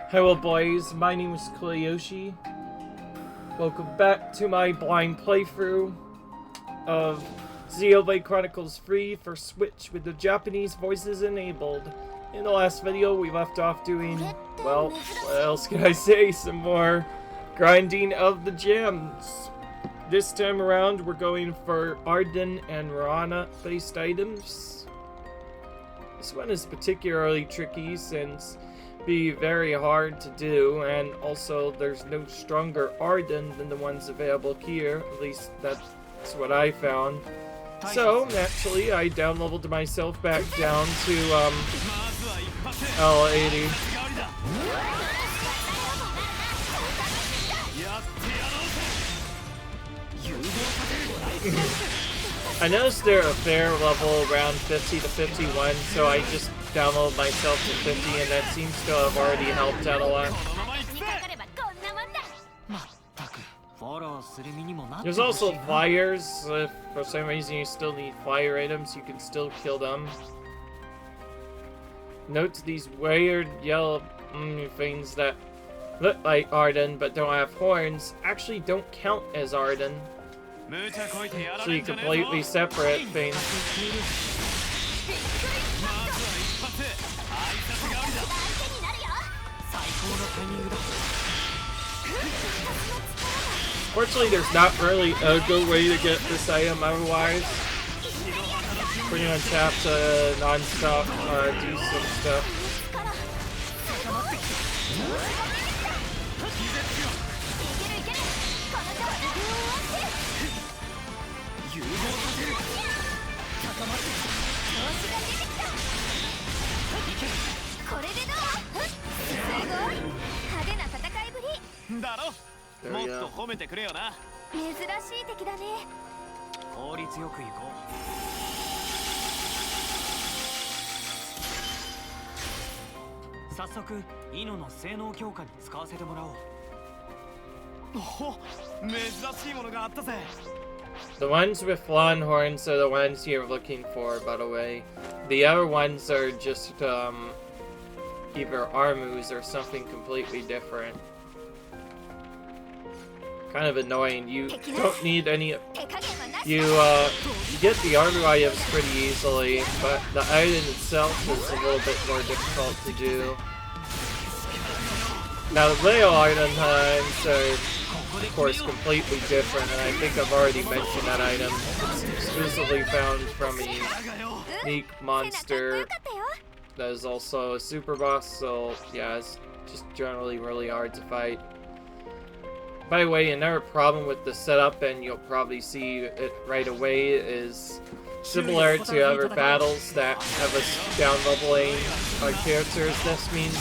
Hello boys, my name is Koyoshi. Welcome back to my blind playthrough of Xenoblade Chronicles 3 for Switch with the Japanese voices enabled. In the last video we left off doing, well, what else can I say, some more grinding of the gems. This time around we're going for Ardun and Rhana based items. This one is particularly tricky since be very hard to do, and also there's no stronger Ardun than the ones available here. At least that's what I found. So naturally I downleveled myself back down to L80. I noticed they're a fair level around 50 to 51, so I just downloaded myself to 50, and that seems to have already helped out a lot. There's also flyers. If for some reason you still need flyer items, you can still kill them. Note these weird yellow things that look like Ardun but don't have horns actually don't count as Ardun. So you completely separate things. Fortunately, there's not really a good way to get this item otherwise. Pretty much have to non-stop do some stuff. There we go. The ones with lawn horns are the ones you're looking for, by the way. The other ones are just either armus or something completely different. Kind of annoying. You don't need any. You get the armor items pretty easily, but the item itself is a little bit more difficult to do. Now the rail item times are, of course, completely different, and I think I've already mentioned that item. It's exclusively found from a unique monster that is also a super boss, so yeah, it's just generally really hard to fight. By the way, another problem with the setup, and you'll probably see it right away, is similar to other battles that have us down-leveling our characters. This means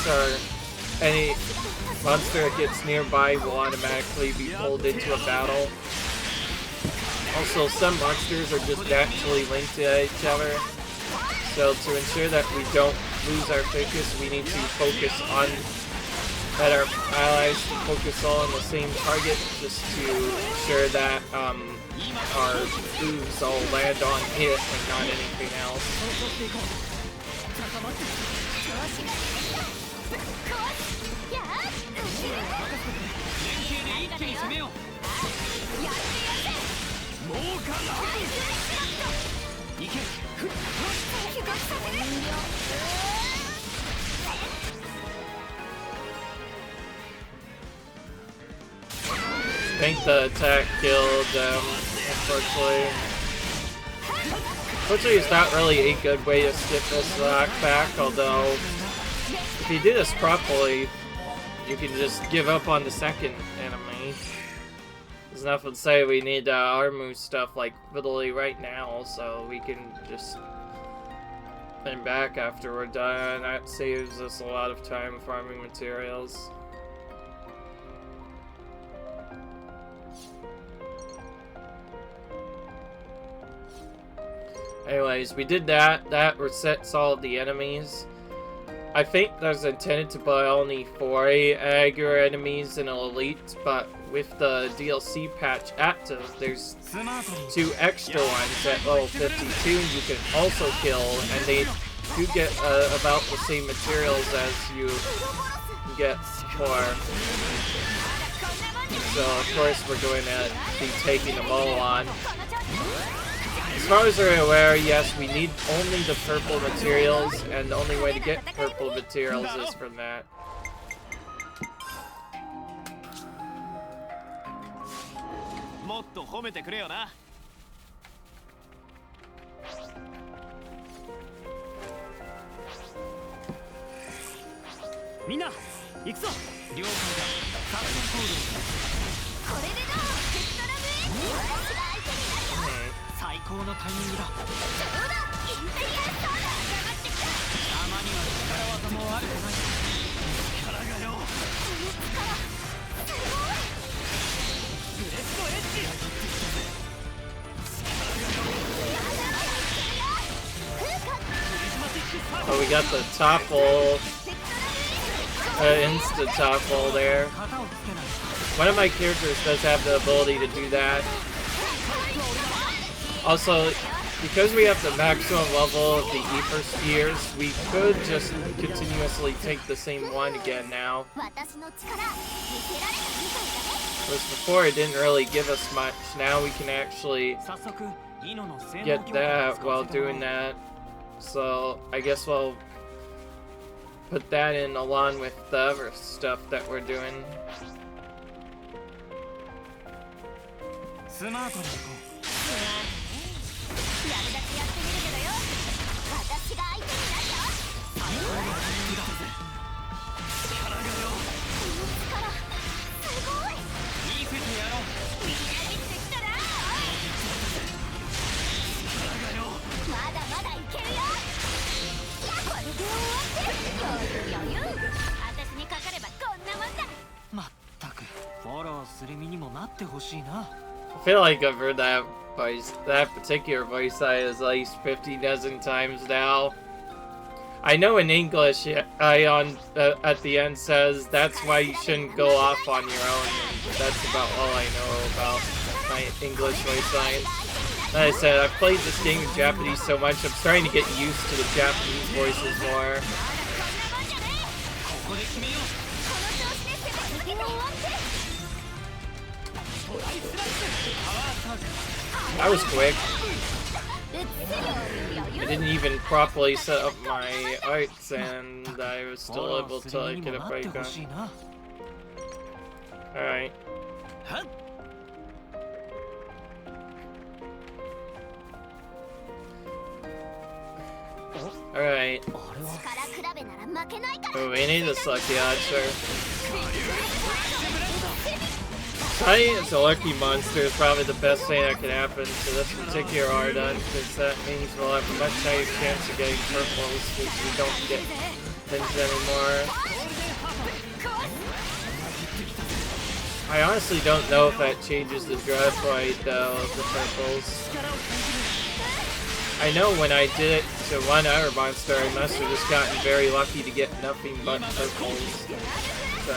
any monster that gets nearby will automatically be pulled into a battle. Also, some monsters are just naturally linked to each other. So to ensure that we don't lose our focus, we need to focus on that our allies focus all on the same target, just to ensure that our moves all land on hit and not anything else. I think the attack killed them, unfortunately. Unfortunately, it's not really a good way to skip this knockback, although if you do this properly, you can just give up on the second enemy. There's nothing to say we need armor stuff like literally right now, so we can just come back after we're done. That saves us a lot of time farming materials. Anyways, we did that. That resets all of the enemies. I think there's intended to be only 4 aggro enemies in an elite, but with the DLC patch active, there's 2 extra ones at level 52 you can also kill, and they do get about the same materials as you get more. So of course we're going to be taking them all on. As far as we're aware, yes, we need only the purple materials, and the only way to get purple materials is from that. Oh, we got the topple, insta-topple there. One of my characters does have the ability to do that. Also, because we have the maximum level of the Ether Spheres, we could just continuously take the same one again now. Whereas before it didn't really give us much, now we can actually get that while doing that. So I guess we'll put that in along with the other stuff that we're doing. I feel like I've heard that voice, that particular voice at least 50 dozen times now. I know in English, Ion at the end says that's why you shouldn't go off on your own. And that's about all I know about my English voice lines. Like I said, I've played this game in Japanese so much, I'm starting to get used to the Japanese voices more. That was quick. I didn't even properly set up my arts, and I was still able to get a break on. Alright. Alright. Oh, we need this lucky archer. Fighting as a lucky monster is probably the best thing that can happen to this particular Ardun, because that means we'll have a much higher chance of getting purples, because we don't get things anymore. I honestly don't know if that changes the draw rate, though, of the purples. I know when I did it to one other monster, I must have just gotten very lucky to get nothing but purples. So.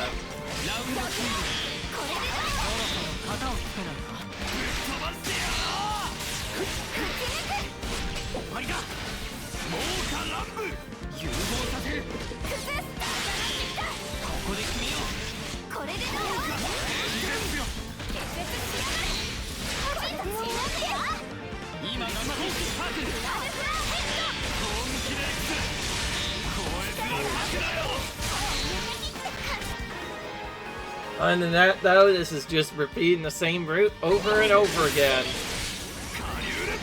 And then that, though, this is just repeating the same route over and over again.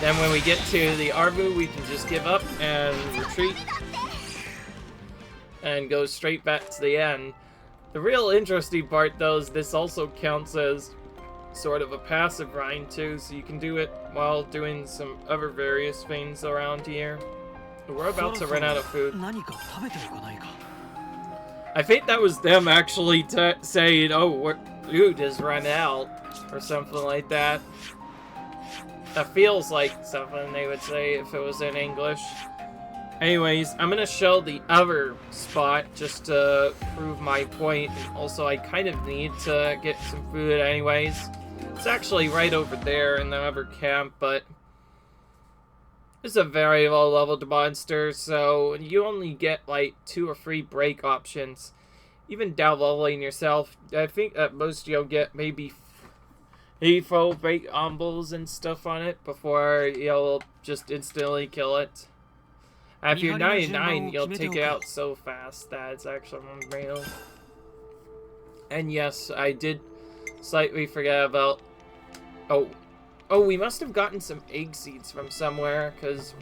Then when we get to the Arbu, we can just give up and retreat. And go straight back to the end. The real interesting part, though, is this also counts as sort of a passive grind, too. So you can do it while doing some other various things around here. We're about to run out of food. I think that was them actually saying, oh, food has run out, or something like that. That feels like something they would say if it was in English. Anyways, I'm gonna show the other spot just to prove my point. And also, I kind of need to get some food anyways. It's actually right over there in the other camp, but it's a very low-leveled monster, so you only get like 2 or 3 break options. even down leveling yourself, I think at most you'll get maybe 84 bait combos and stuff on it before you'll just instantly kill it. After you're 99, you'll take it out so fast that it's actually unreal. And yes, I did slightly forget about... Oh, we must have gotten some egg seeds from somewhere, because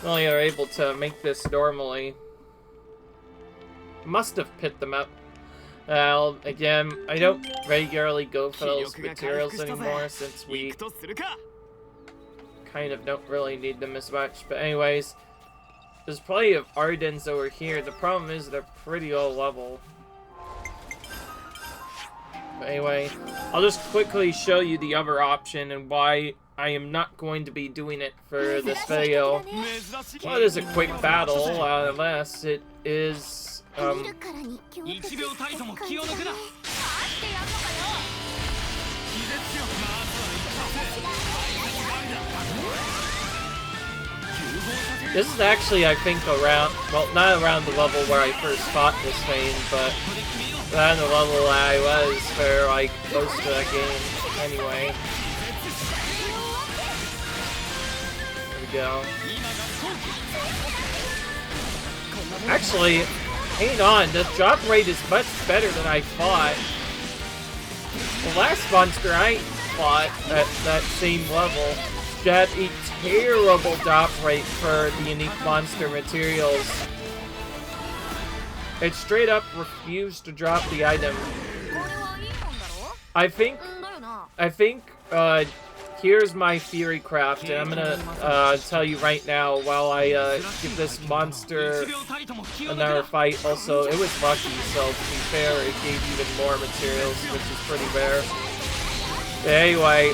we only are able to make this normally. Must have picked them up. Well, again, I don't regularly go for those materials anymore since we kind of don't really need them as much. But anyways, there's plenty of Arduns over here. The problem is they're pretty low level. But anyway, I'll just quickly show you the other option and why I am not going to be doing it for this video. Well, it is a quick battle, unless it is... This is actually, I think, around, well, not around the level where I first fought this thing, but around the level I was for, like, most of the game, anyway. There we go. Actually, hang on, the drop rate is much better than I thought. The last monster I fought at that same level had a terrible drop rate for the unique monster materials. It straight up refused to drop the item. I think, here's my theory craft, and I'm gonna tell you right now while I give this monster another fight. Also, it was lucky, so to be fair, it gave even more materials, which is pretty rare. But anyway,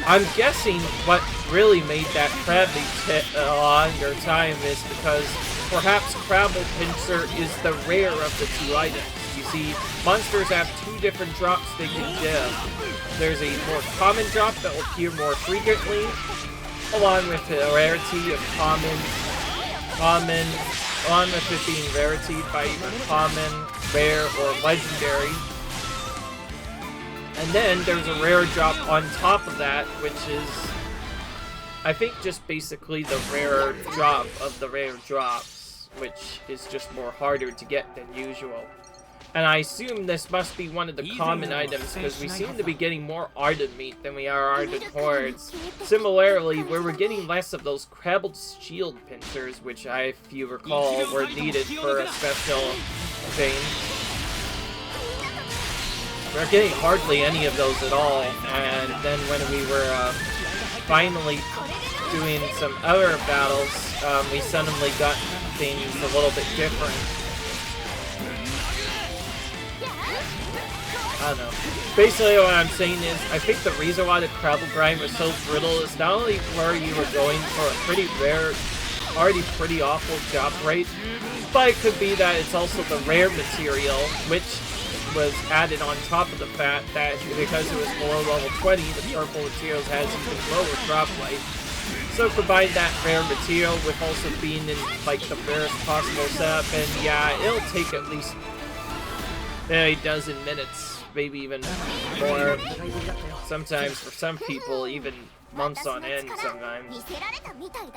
I'm guessing what really made that Crabby take a longer time is because perhaps Crabble Pincer is the rare of the two items. You see, monsters have two different drops they can give. There's a more common drop that will appear more frequently, along with the rarity of common, along with it being rarity by either common, rare, or legendary. And then there's a rare drop on top of that, which is, I think, just basically the rare drop of the rare drops, which is just more harder to get than usual. And I assume this must be one of the common items, because we seem to be getting more Ardun meat than we are Ardun hordes. Similarly, where we're getting less of those crabbled shield pincers, which if you recall, were needed for a special thing. We're getting hardly any of those at all, and then when we were finally doing some other battles, we suddenly got things a little bit different. I don't know. Basically what I'm saying is, I think the reason why the Crabble Grind was so brittle is not only where you were going for a pretty rare, already pretty awful drop rate, but it could be that it's also the rare material, which was added on top of the fact that because it was below level 20, the purple materials has even lower drop rate. So combine that rare material with also being in like the rarest possible setup, and yeah, it'll take at least a dozen minutes, maybe even more. Sometimes for some people, even months on end sometimes.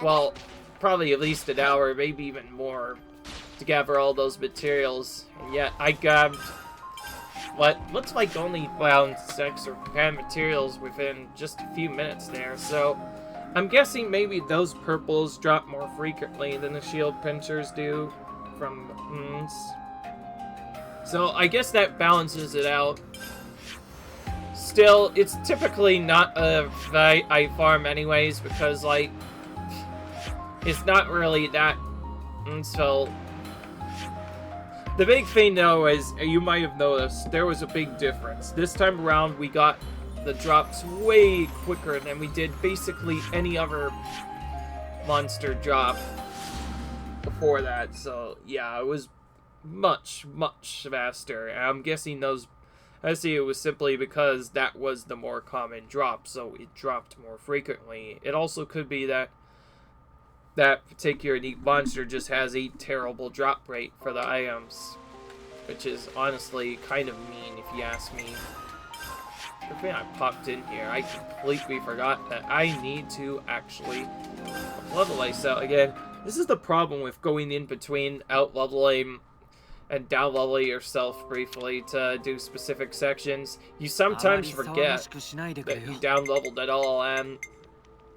Well, probably at least an hour, maybe even more, to gather all those materials. And yet I grabbed what looks like only around 6 or 10 materials within just a few minutes there, so I'm guessing maybe those purples drop more frequently than the shield pincers do from so I guess that balances it out. Still, it's typically not a fight I farm anyways, because like it's not really that, so the big thing, though, is, you might have noticed, there was a big difference. This time around, we got the drops way quicker than we did basically any other monster drop before that. So, yeah, it was much, much faster. And I'm guessing I see it was simply because that was the more common drop, so it dropped more frequently. It also could be that that particular unique monster just has a terrible drop rate for the items, which is honestly kind of mean if you ask me. Everything I popped in here, I completely forgot that I need to actually level myself again. This is the problem with going in between out-leveling and down-leveling yourself briefly to do specific sections. You sometimes forget that you down-leveled at all, and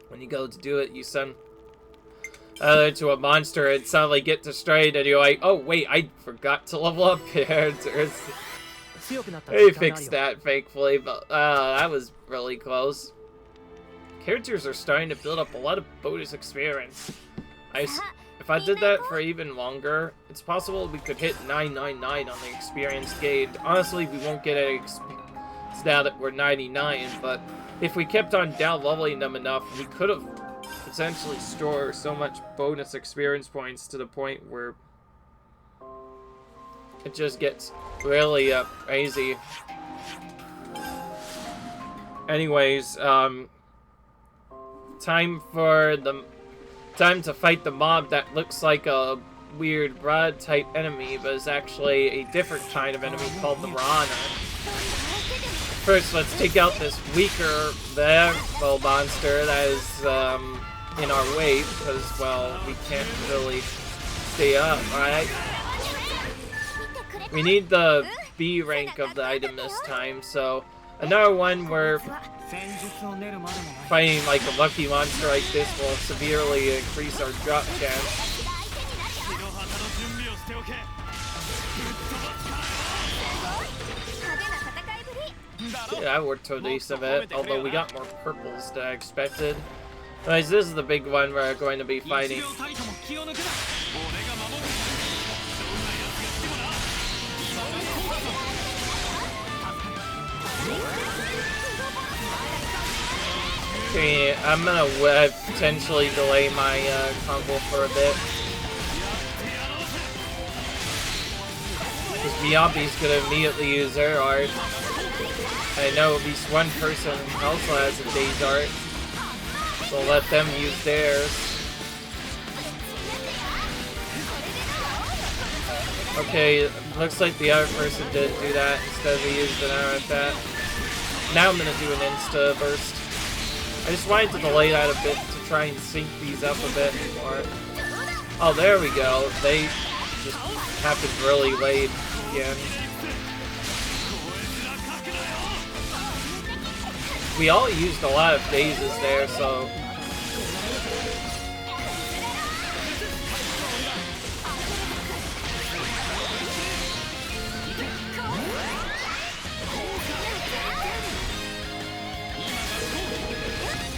when you go to do it, you send into a monster and suddenly get destroyed, and you're like, oh wait, I forgot to level up characters. They fixed that, thankfully, but that was really close. Characters are starting to build up a lot of bonus experience. If I did that for even longer, it's possible we could hit 999 on the experience gained. Honestly, we won't get any experience now that we're 99, but if we kept on down-leveling them enough, we could have potentially stored so much bonus experience points to the point where it just gets really crazy. Anyways, time to fight the mob that looks like a weird rod type enemy, but is actually a different kind of enemy called the Rhana. First, let's take out this weaker little monster that is in our way, because, well, we can't really stay up, right? We need the B rank of the item this time, so another one where fighting like a lucky monster like this will severely increase our drop chance. Yeah, I worked totally some of it, although we got more purples than I expected. Anyways, this is the big one we're going to be fighting. Okay, I'm gonna potentially delay my combo for a bit. Because Miyabi's gonna immediately use their art. I know at least one person also has a Days art, so let them use theirs. Okay, looks like the other person did do that instead of using an art at that. Now I'm gonna do an insta burst. I just wanted to delay that a bit to try and sync these up a bit more. Oh, there we go. They just happened really late again. We all used a lot of phases there, so...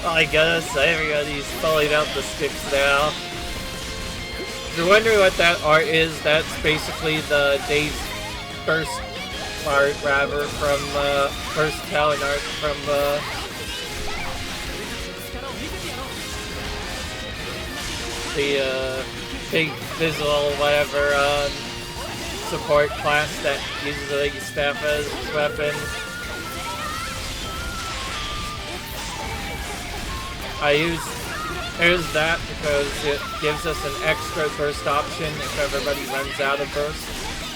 I guess everybody's pulling out the sticks now. If you're wondering what that art is, that's basically the Days first art, rather, from first talent art from the big visual whatever support class that uses the Lady Staff as its weapon. I use that because it gives us an extra burst option if everybody runs out of burst.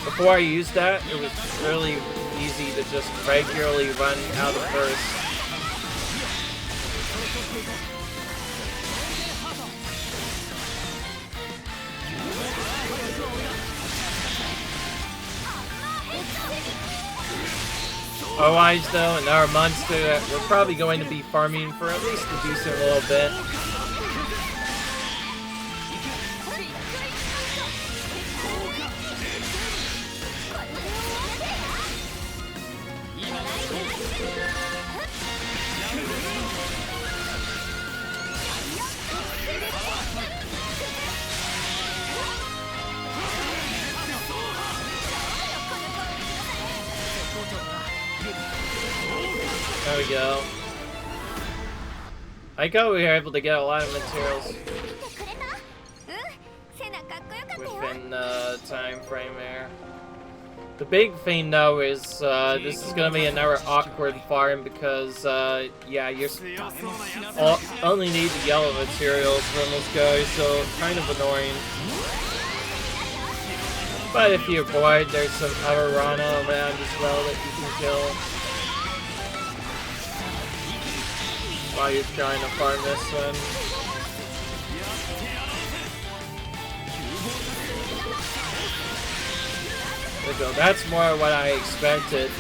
Before I used that, it was really easy to just regularly run out of burst. Otherwise, though, another monster that we're probably going to be farming for at least a decent little bit. There we go. I thought we were able to get a lot of materials within the time frame there. The big thing though is this is gonna be another awkward farm because yeah, you only need the yellow materials from this guy, so kind of annoying. But if you're bored, there's some other Rhana around as well that you can kill while you're trying to farm this one. There we go. That's more what I expected.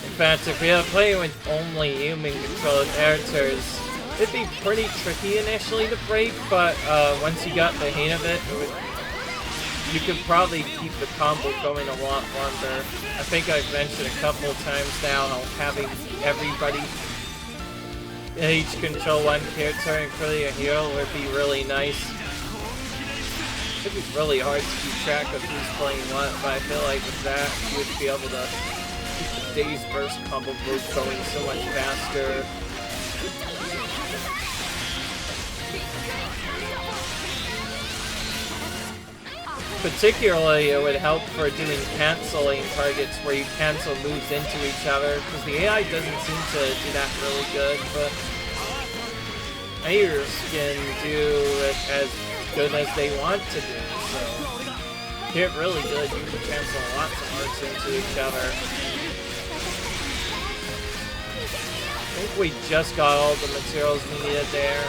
In fact, if we had to play with only human-controlled characters, it'd be pretty tricky initially to break, but once you got the hang of it, you could probably keep the combo going a lot longer. I think I've mentioned a couple of times now how having everybody each control one character, including a hero, would be really nice. It'd be really hard to keep track of who's playing what, but I feel like with that, you would be able to keep the Days Burst combo move going so much faster. Particularly, it would help for doing canceling targets where you cancel moves into each other, because the AI doesn't seem to do that really good, but players can do it as good as they want to do, so get really good. You can cancel lots of arts into each other. I think we just got all the materials we needed there,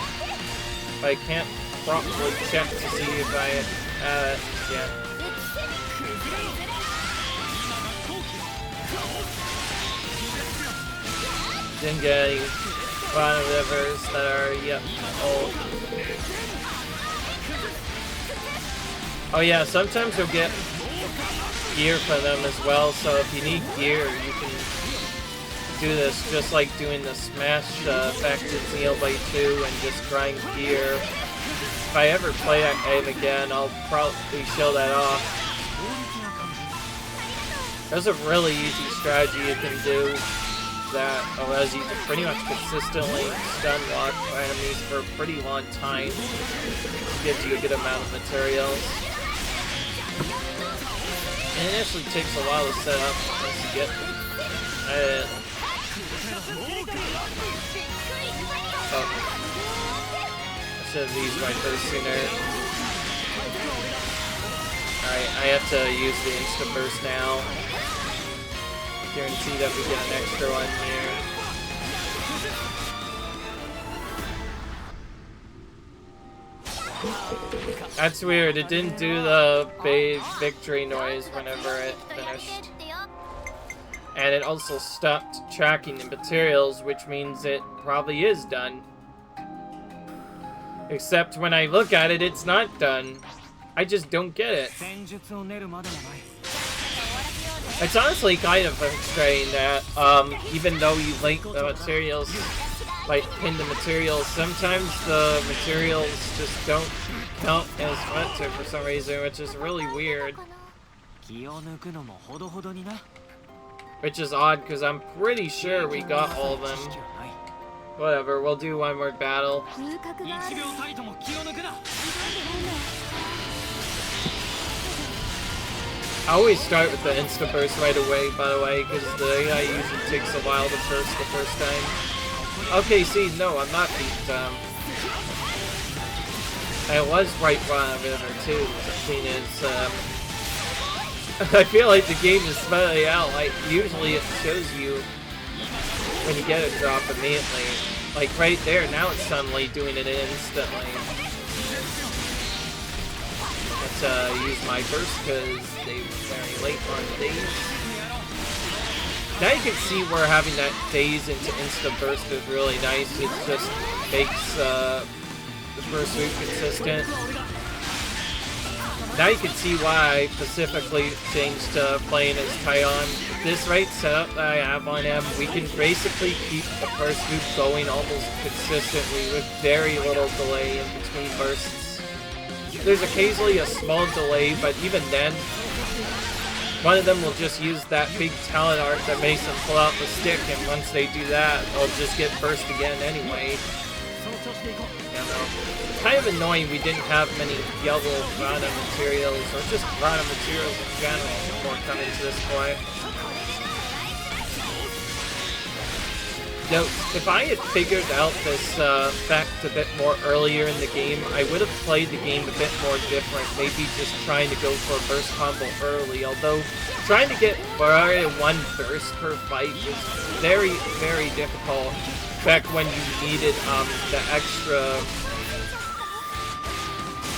but I can't properly check to see if I had it yet. Didn't get any Rhana rivers that are, yep, old. Oh yeah, sometimes you'll get gear for them as well, so if you need gear, you can do this just like doing the smash effect in Xenoblade 2 and just grind gear. If I ever play that game again, I'll probably show that off. There's a really easy strategy you can do that allows you to pretty much consistently stun lock enemies for a pretty long time. It gives you a good amount of materials. And it actually takes a while to set up once you get it. Oh. I should have used my burst sooner. Alright, I have to use the Insta Burst now. Guarantee that we get an extra one here. That's weird, it didn't do the big victory noise whenever it finished. And it also stopped tracking the materials, which means it probably is done. Except when I look at it, it's not done. I just don't get it. It's honestly kind of frustrating that, even though you link the materials, like pin the materials, sometimes the materials just don't count as hunter for some reason, which is really weird. Which is odd, because I'm pretty sure we got all of them. Whatever, we'll do one more battle. I always start with the Insta Burst right away, by the way, because the AI usually takes a while to burst the first time. Okay, see, no, I'm not beat. I was right Rhana River too. The thing is, I feel like the game is smelling out. Like, usually it shows you when you get a drop immediately. Like right there, now it's suddenly doing it instantly. Let's use my burst because they were very late on the days. Now you can see where having that daze into insta burst is really nice. It just makes the burst move consistent. Now you can see why I specifically changed to playing as Tyon. This right setup that I have on him, we can basically keep the first move going almost consistently with very little delay in between bursts. There's occasionally a small delay, but even then, one of them will just use that big talent art that makes them pull out the stick, and once they do that, they'll just get burst again anyway. You know, kind of annoying we didn't have many yellow Rhana materials, or just Rhana materials in general, before coming to this point. Now, if I had figured out this fact a bit more earlier in the game, I would have played the game a bit more different, maybe just trying to go for a burst combo early, although trying to get one burst per fight was very, very difficult back when you needed the extra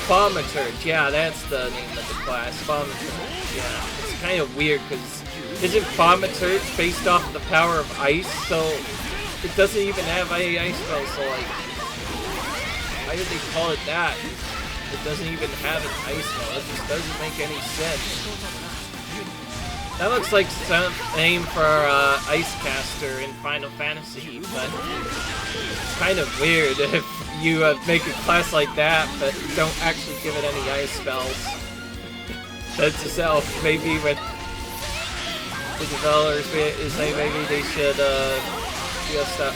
Thaumaturge. Yeah, that's the name of the class, Thaumaturge. Yeah, it's kind of weird because isn't Thaumaturge based off of the power of ice, so it doesn't even have any ice spells, so like, why did they call it that? It doesn't even have an ice spell, it just doesn't make any sense. That looks like some name for Ice Caster in Final Fantasy, but it's kind of weird if you make a class like that, but don't actually give it any ice spells. That's itself, maybe with the developers, maybe they should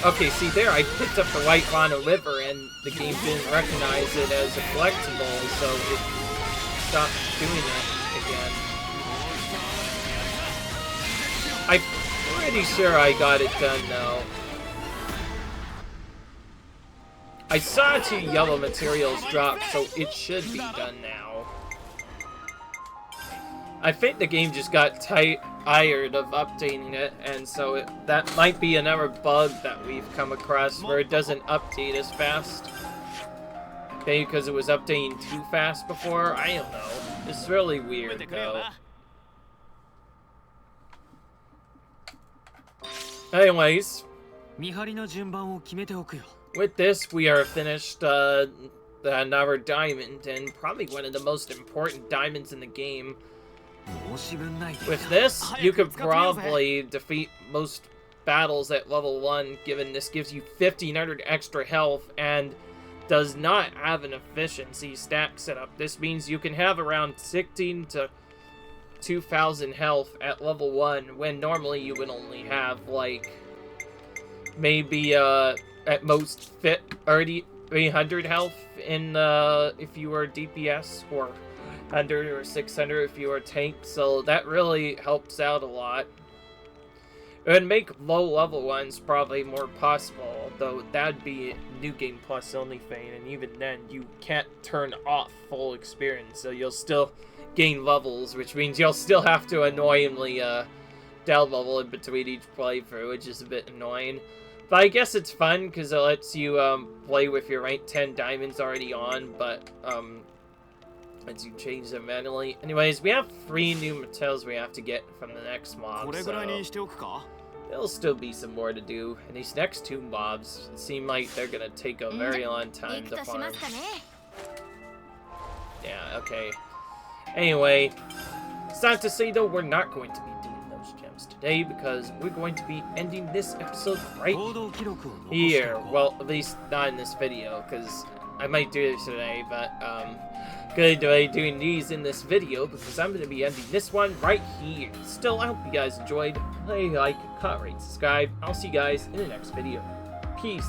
okay, see there, I picked up the white Rhana liver and the game didn't recognize it as a collectible, so it stopped doing it again. I'm pretty sure I got it done now. I saw 2 yellow materials drop, so it should be done now. I think the game just got tired of updating it, and so that might be another bug that we've come across where it doesn't update as fast. Maybe because it was updating too fast before? I don't know. It's really weird, though. Anyways, with this, we are finished another diamond, and probably one of the most important diamonds in the game. With this, you could probably defeat most battles at level 1, given this gives you 1500 extra health and does not have an efficiency stack setup. This means you can have around 16 to 2000 health at level 1, when normally you would only have, like, maybe, at most 300 health in, if you were DPS, or 100 or 600 if you were tank, so that really helps out a lot. It would make low-level ones probably more possible, though that'd be New Game Plus only thing, and even then, you can't turn off full experience, so you'll still gain levels, which means you'll still have to annoyingly down level in between each playthrough, which is a bit annoying. But I guess it's fun, because it lets you play with your rank 10 diamonds already on, but lets you change them manually. Anyways, we have 3 new materials we have to get from the next mob, so there'll still be some more to do. And these next 2 mobs seem like they're gonna take a very long time to farm. Yeah, okay. Anyway, it's not to say though we're not going to be doing those gems today, because we're going to be ending this episode right here. Well, at least not in this video, because I might do this today, but gonna be doing these in this video because I'm gonna be ending this one right here. Still, I hope you guys enjoyed. Play, like, comment, rate, subscribe. I'll see you guys in the next video. Peace.